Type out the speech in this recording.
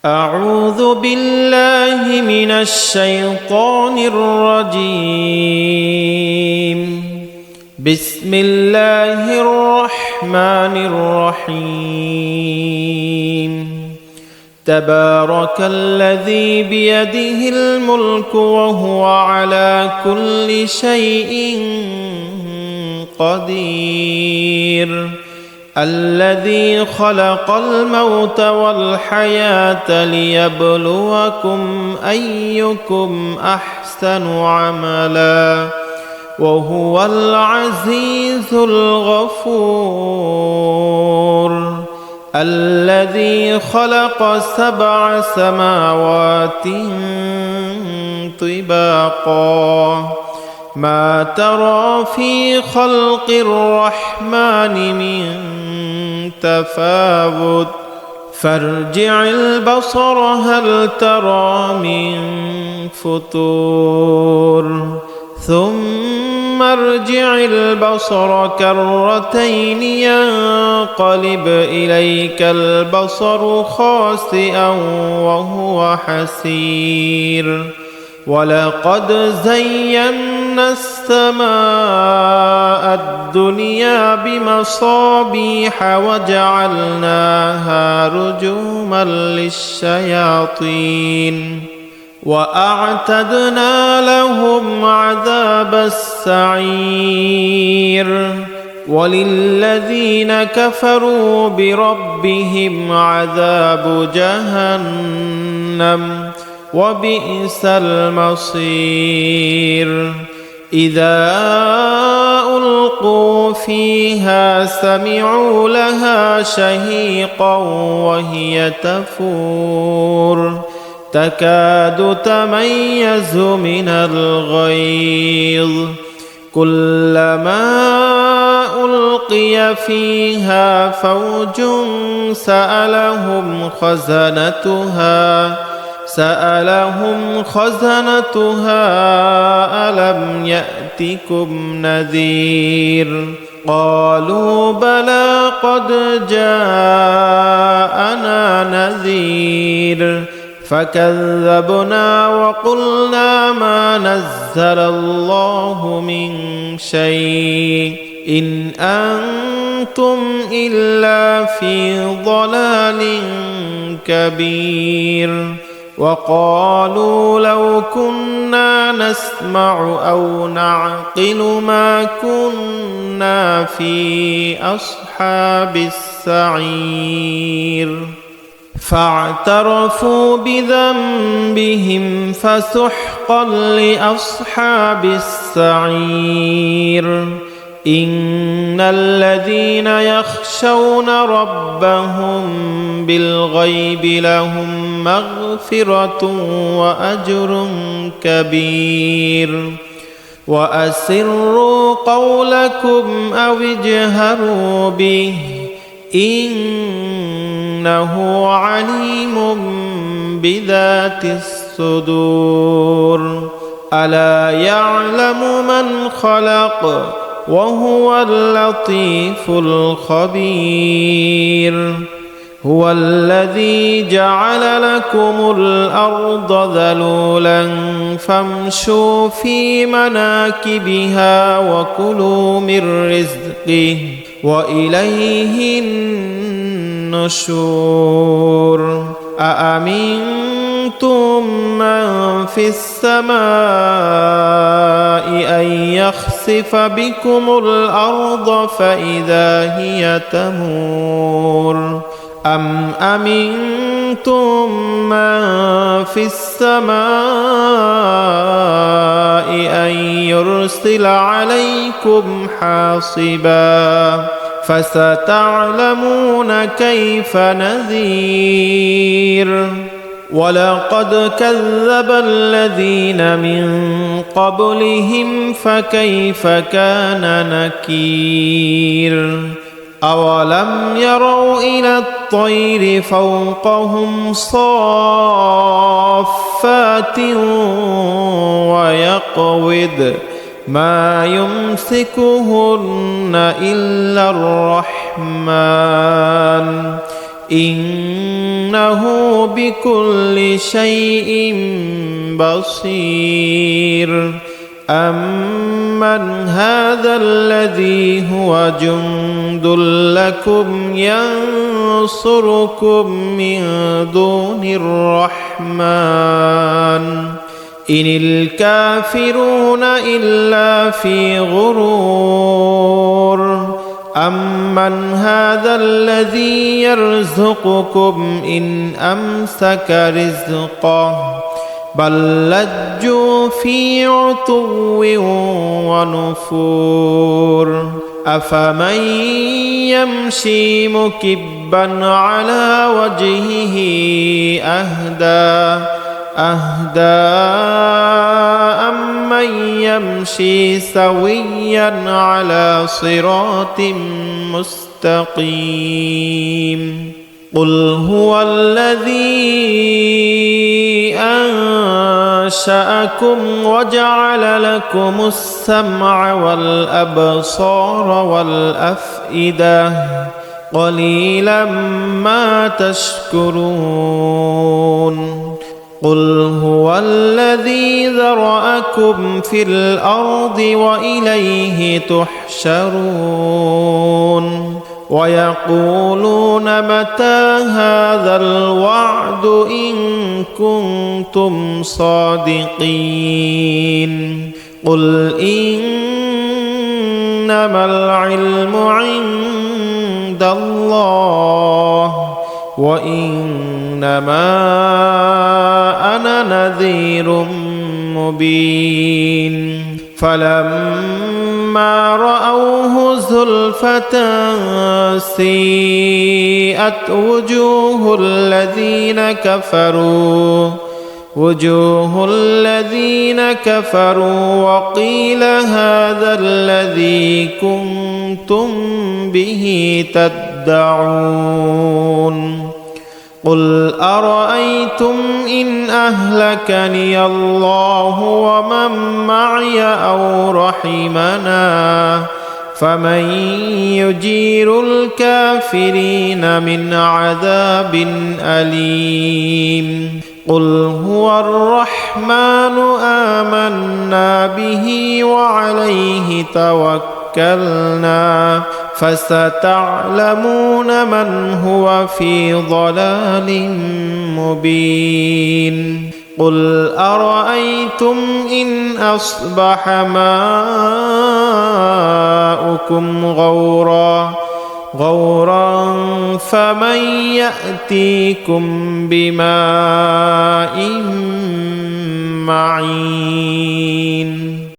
أعوذ بالله من الشيطان الرجيم. بسم الله الرحمن الرحيم. تبارك الذي بيده الملك وهو على كل شيء قدير. الذي خلق الموت والحياة ليبلوكم أيكم أحسن عملا وهو العزيز الغفور. الذي خلق 7 سماوات طباقا ما ترى في خلق الرحمن من تفاوت فارجع البصر هل ترى من فطور ثم ارجع البصر كرتين ينقلب إليك البصر خاسئا وهو حسير. ولقد زينا السماء الدنيا بمصابيح وجعلناها رجوما للشياطين وأعتدنا لهم عذاب السعير. وللذين كفروا بربهم عذاب جهنم وبئس المصير. إذا ألقوا فيها سمعوا لها شهيقا وهي تفور تكاد تميز من الغيظ. كلما ألقي فيها فوج سألهم خزنتها ألم يأتكم نذير. قالوا بلى قد جاءنا نذير فكذبنا وقلنا ما نزل الله من شيء إن أنتم إلا في ضلال كبير. وقالوا لو كنا نسمع أو نعقل ما كنا في أصحاب السعير. فاعترفوا بذنبهم فسحقا لأصحاب السعير. إن الذين يخشون ربهم بالغيب لهم مغفرة وأجر كبير. وأسروا قولكم أو اجهروا به إنه عليم بذات الصدور. ألا يعلم من خلق وهو اللطيف الخبير. هو الذي جعل لكم الأرض ذلولا فامشوا في مناكبها وكلوا من رزقه وإليه النشور. أأمنتم من في السماء أن يخسف بكم الأرض فإذا هي تمور أم أمنتم من في السماء أن يرسل عليكم حاصبا فستعلمون كيف نذير. ولقد كذب الذين من قبلهم فكيف كان نكير. أولم يروا إلى الطير فوقهم صافات ويقبض ما يمسكهن إلا الرحمن إنه بكل شيء بصير أمن هذا الذي هو جند لكم ينصركم من دون الرحمن إن الكافرون إلا في غرور أمن هذا الذي يرزقكم إن أمسك رزقه بل لجوا في عتو ونفور أفمن يمشي مكبا على وجهه أهدى أمن يمشي سويا على صراط مستقيم قل هو الذي أنشأكم وجعل لكم السمع والأبصار والأفئدة قليلا ما تشكرون قل هو الذي ذرأكم في الأرض وإليه تحشرون ويقولون متى هذا الوعد إن كنتم صادقين قل إنما العلم عند الله وإنما أنا نذير مبين فلما رأوه زلفة سيئت وجوه الذين كفروا وقيل هذا الذي كنتم به تدعون قل أرأيتم إن أهلكني الله ومن معي أو رحمنا فمن يجير الكافرين من عذاب أليم قل هو الرحمن آمنا به وعليه توكلنا فستعلمون من هو في ضلال مبين قل أرأيتم إن أصبح ماؤكم غورا فمن يأتيكم بماء معين